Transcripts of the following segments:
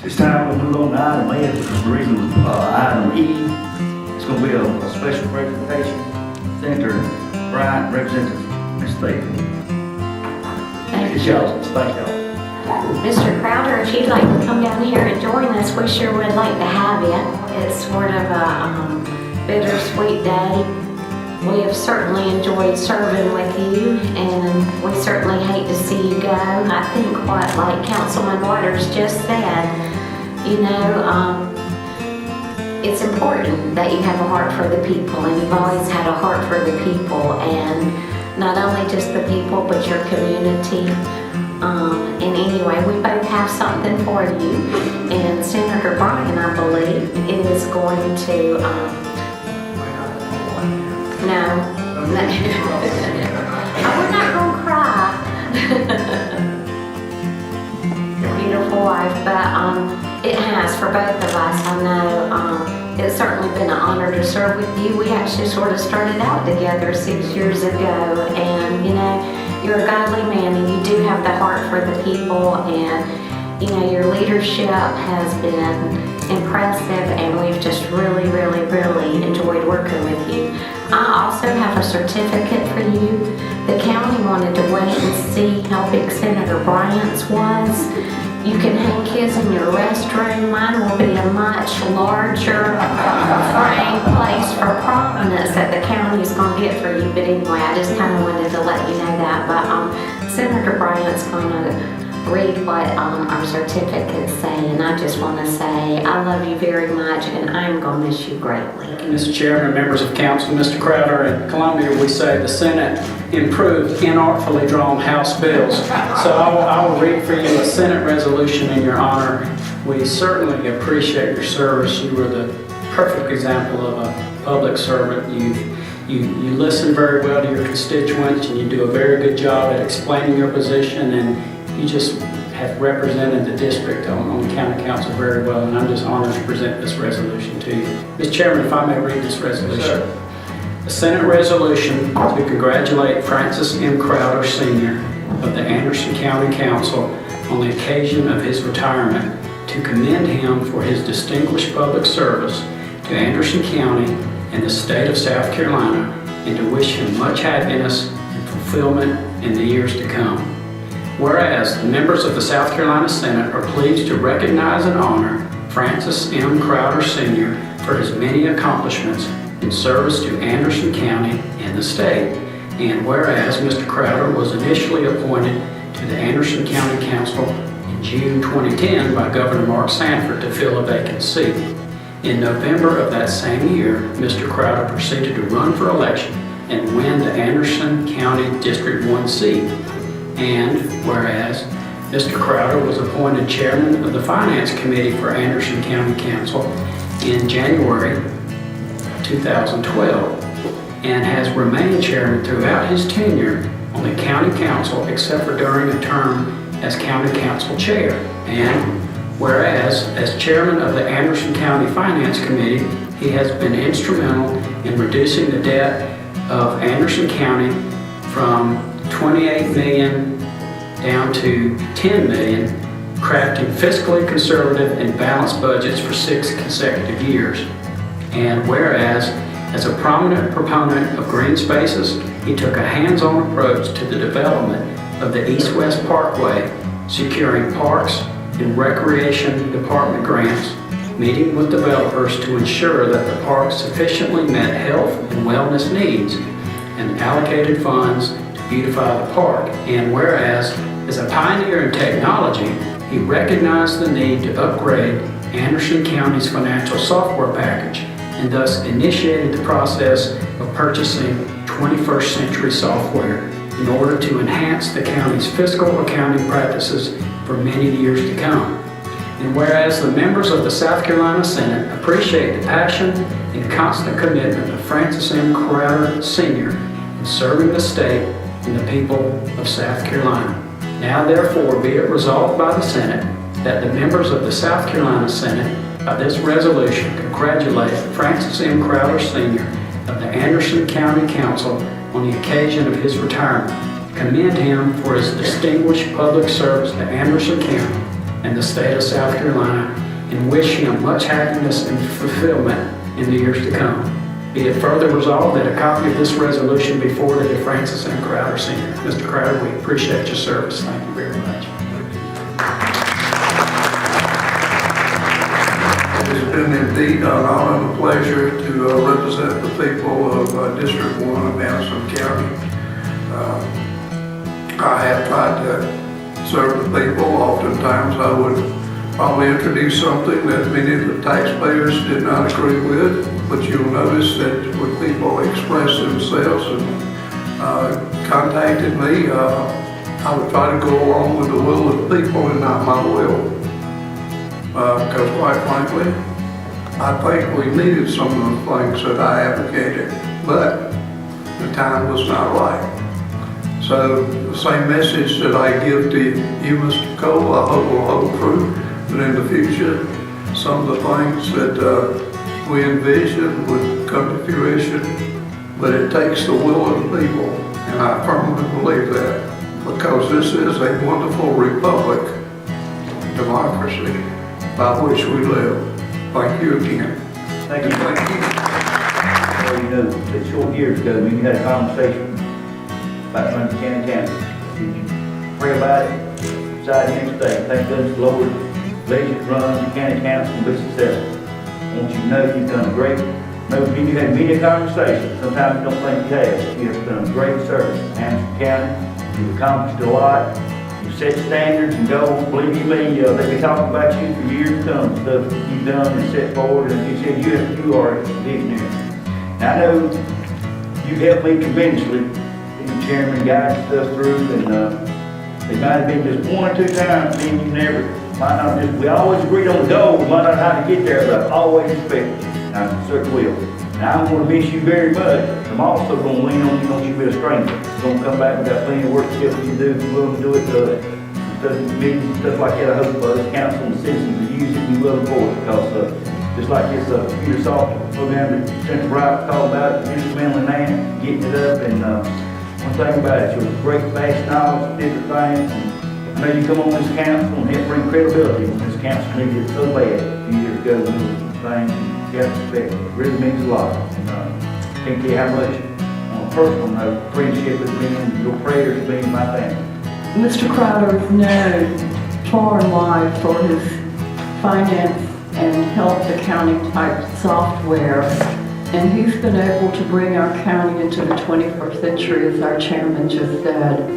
This time we'll move on to item A, which is reading item E. It's going to be a special presentation. Senator Bryant, Representative Ms. Thayton. Thank y'all. Thank y'all. Mr. Crowder, if you'd like to come down here and join us, we sure would like to have you. It's sort of a bittersweet day. We have certainly enjoyed serving with you, and we certainly hate to see you go. I think like Councilman Waters just said, you know, it's important that you have a heart for the people, and you've always had a heart for the people, and not only just the people, but your community. And anyway, we both have something for you, and Senator Bryant, I believe, is going to, no. Oh, we're not going to cry. Your beautiful wife, but it has for both of us. I know it's certainly been an honor to serve with you. We actually sort of started out together 6 years ago, and you know, you're a godly man, and you do have the heart for the people, and you know, your leadership has been impressive, and we've just really enjoyed working with you. I also have a certificate for you. The county wanted to wait and see how big Senator Bryant's was. You can hang his in your restroom. Mine will be a much larger frame place for prominence that the county's going to get for you. But anyway, I just kind of wanted to let you know that. But Senator Bryant's going to read what our certificates say, and I just want to say I love you very much, and I'm going to miss you greatly. Mr. Chairman, members of council, Mr. Crowder, in Columbia we say the Senate improved inartfully drawn House bills. So I will read for you a Senate resolution in your honor. We certainly appreciate your service. You were the perfect example of a public servant. You listen very well to your constituents, and you do a very good job at explaining your position, and you just have represented the district on the county council very well, and I'm just honored to present this resolution to you. Mr. Chairman, if I may read this resolution. Sure. A Senate resolution to congratulate Francis M. Crowder Sr. of the Anderson County Council on the occasion of his retirement, to commend him for his distinguished public service to Anderson County and the state of South Carolina, and to wish him much happiness and fulfillment in the years to come. Whereas the members of the South Carolina Senate are pleased to recognize and honor Francis M. Crowder Sr. for his many accomplishments in service to Anderson County and the state, and whereas Mr. Crowder was initially appointed to the Anderson County Council in June 2010 by Governor Mark Sanford to fill a vacant seat. In November of that same year, Mr. Crowder proceeded to run for election and win the Anderson County District 1 seat. And whereas Mr. Crowder was appointed chairman of the Finance Committee for Anderson County Council in January 2012 and has remained chairman throughout his tenure on the county council except for during a term as county council chair. And whereas as chairman of the Anderson County Finance Committee, he has been instrumental in reducing the debt of Anderson County from $28 million down to $10 million, crafting fiscally conservative and balanced budgets for 6 consecutive years. And whereas, as a prominent proponent of green spaces, he took a hands-on approach to the development of the East-West Parkway, securing parks and recreation department grants, meeting with developers to ensure that the park sufficiently met health and wellness needs, and allocated funds beautify the park. And whereas, as a pioneer in technology, he recognized the need to upgrade Anderson County's financial software package, and thus initiated the process of purchasing 21st century software in order to enhance the county's fiscal accounting practices for many years to come. And whereas the members of the South Carolina Senate appreciate the passion and constant commitment of Francis M. Crowder Sr. in serving the state and the people of South Carolina. Now therefore be it resolved by the Senate that the members of the South Carolina Senate by this resolution congratulate Francis M. Crowder Sr. of the Anderson County Council on the occasion of his retirement, commend him for his distinguished public service to Anderson County, and the state of South Carolina, and wish him much happiness and fulfillment in the years to come. Be it further resolved that a copy of this resolution be forwarded to Francis M. Crowder Sr. Mr. Crowder, we appreciate your service. Thank you very much. It's been indeed an honor and a pleasure to represent the people of District 1 of Madison County. I have tried to serve the people. Oftentimes I would probably introduce something that many of the taxpayers did not agree with, but you'll notice that when people express themselves and contacted me, I would try to go along with the will of the people and not my will. Because quite frankly, I think we needed some of the things that I advocated, but the time was not right. So the same message that I give to you, Mr. Cole, I hope will hold true, that in the future, some of the things that we envision would come to fruition, but it takes the will of the people, and I firmly believe that, because this is a wonderful republic, democracy, by which we live. Thank you again. Thank you. Thank you. Well, you know, that short years ago, we had a conversation about running the county council. Did you pray about it? Decide here today. Thank goodness the Lord let you run the county council and be successful. I want you to know you've done great. No, you had many conversations. Sometimes you don't think you have. You have done great service in Anderson County. You've accomplished a lot. You've set standards and goals. Believe you me, they've been talking about you for years to come. Stuff you've done and set forward. And you said you are a visionary. Now, I know you helped me tremendously. The chairman guided stuff through, and it might have been just one or two times, me and you we always agreed on the goal, we might not know how to get there, but I've always respected you, and I certainly will. Now, I'm going to miss you very much, but I'm also going to lean on you, don't you be a stranger. You're going to come back, we got plenty of work still to do, if you're willing to do it, meetings, stuff like that. I hope this council and citizens will use it and be willing for it, because just like this computer software program that Senator Bright talked about, instrumental in that, getting it up, and one thing about it, you're great vast knowledge of different things. I know you come on this council and help bring credibility when this council needed it so bad a few years ago when things you got to respect. It really means a lot. And can't tell you how much, on a personal note, friendship has been, your prayers have been in my family. Mr. Crowder is known far and wide for his finance and health accounting type software. And he's been able to bring our county into the 21st century, as our chairman just said.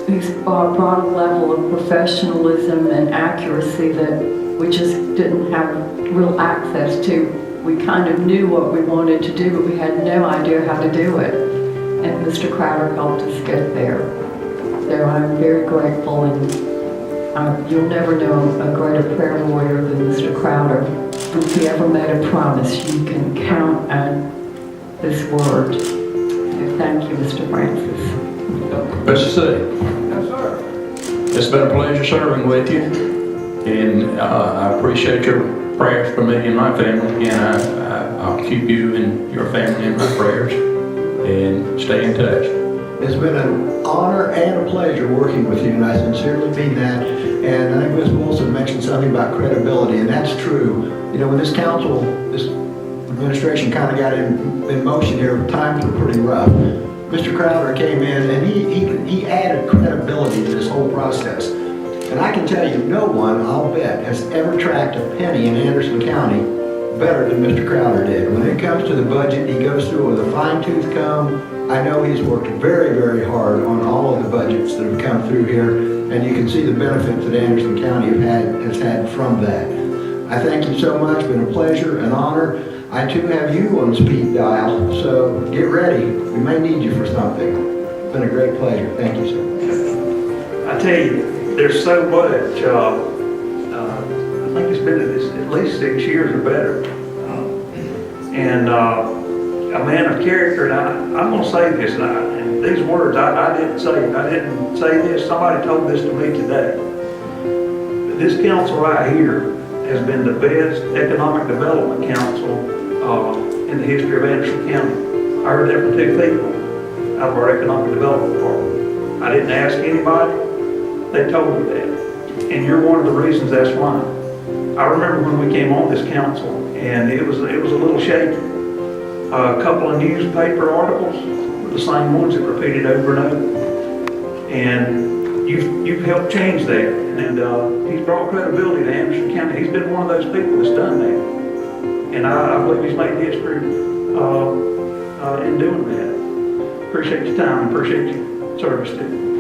He's brought a level of professionalism and accuracy that we just didn't have real access to. We kind of knew what we wanted to do, but we had no idea how to do it. And Mr. Crowder helped us get there. So I'm very grateful, and you'll never know a greater prayer warrior than Mr. Crowder. If he ever made a promise, you can count on this word. So thank you, Mr. Francis. Mr. C. Yes, sir. It's been a pleasure serving with you, and I appreciate your prayers for me and my family, and I'll keep you and your family in my prayers, and stay in touch. It's been an honor and a pleasure working with you, and I sincerely mean that. And I think Ms. Wilson mentioned something about credibility, and that's true. You know, when this council, this administration kind of got in motion here, times were pretty rough. Mr. Crowder came in and he added credibility to this whole process. And I can tell you, no one, I'll bet, has ever tracked a penny in Anderson County better than Mr. Crowder did. When it comes to the budget, he goes through it with a fine-tooth comb. I know he's worked very, very hard on all of the budgets that have come through here, and you can see the benefits that Anderson County has had from that. I thank you so much. It's been a pleasure, an honor. I too have you on speed dial, so get ready. We may need you for something. It's been a great pleasure. Thank you, sir. I tell you, there's so much. I think it's been at least 6 years or better. And a man of character, and I'm going to say this, and these words I didn't say this, somebody told this to me today. But this council right here has been the best economic development council in the history of Anderson County. I heard that from 2 people out of our economic development department. I didn't ask anybody, they told me that. and you're one of the reasons that's why. I remember when we came on this council, and it was a little shaky. A couple of newspaper articles were the same ones that repeated over and over. And you've helped change that, and he's brought credibility to Anderson County. He's been one of those people that's done that. And I believe he's made history in doing that. Appreciate your time, appreciate your service too.